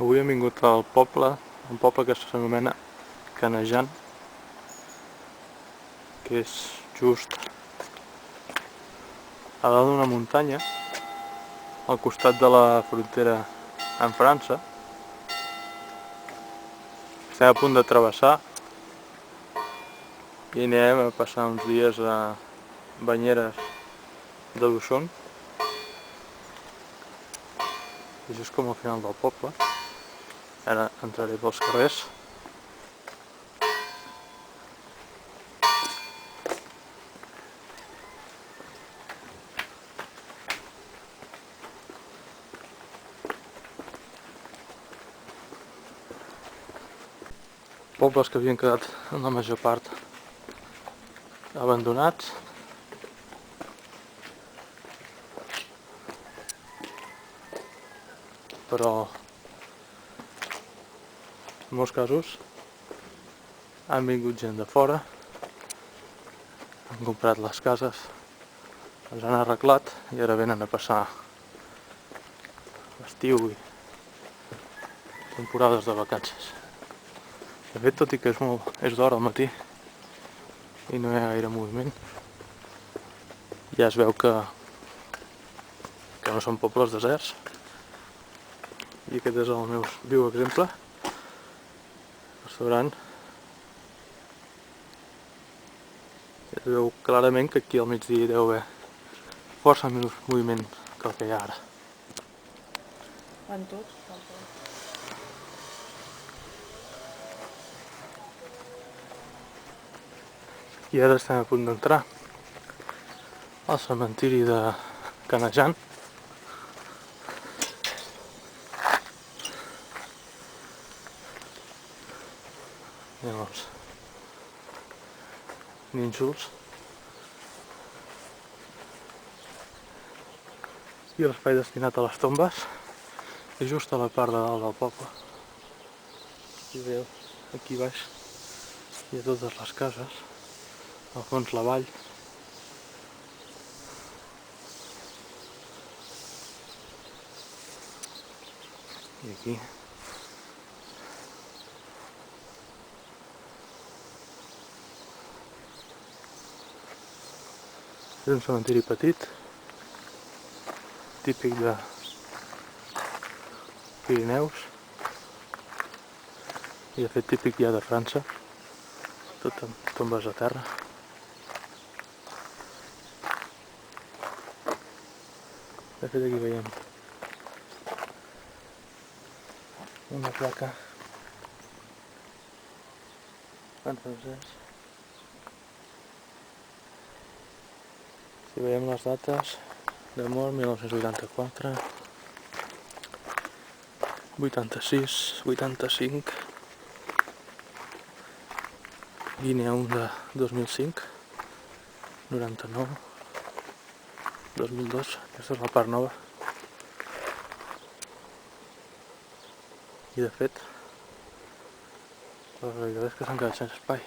Avui hem vingut al poble, un poble que s'anomena Canejan, que és just a dalt d'una muntanya, al costat de la frontera amb França. Estem a punt de travessar i anirem a passar uns dies a Banyeres de Luçon. I això és com al final del poble. Ara entraré pels carrers. Pobles que havien quedat en la major part abandonats. Però en molts casos han vingut gent de fora, han comprat les cases, les han arreglat i ara venen a passar l'estiu i temporades de vacances. De fet, tot i que és d'hora al matí i no hi ha gaire moviment, ja es veu que no són pobles deserts. I aquest és el meu viu exemple. Restaurant. Es veu clarament que aquí al migdia hi deu haver força més moviment que el que hi ha ara. Van tots? I ara estem a punt d'entrar al cementiri de Canejan. Llavors, nínxols. I l'espai destinat a les tombes és just a la part de dalt del poble. I veieu, aquí baix hi ha totes les cases, al fons la vall. I aquí és un cementiri petit, típic de Pirineus i de fet típic ja de França, tot amb tombes a terra. De fet aquí veiem una placa en francès. Si veiem les dates de mort, 1984, 86, 85, i n'hi ha un de 2005, 99, 2002, aquesta és la part nova. I de fet, la realitat és que s'han quedat sense espai.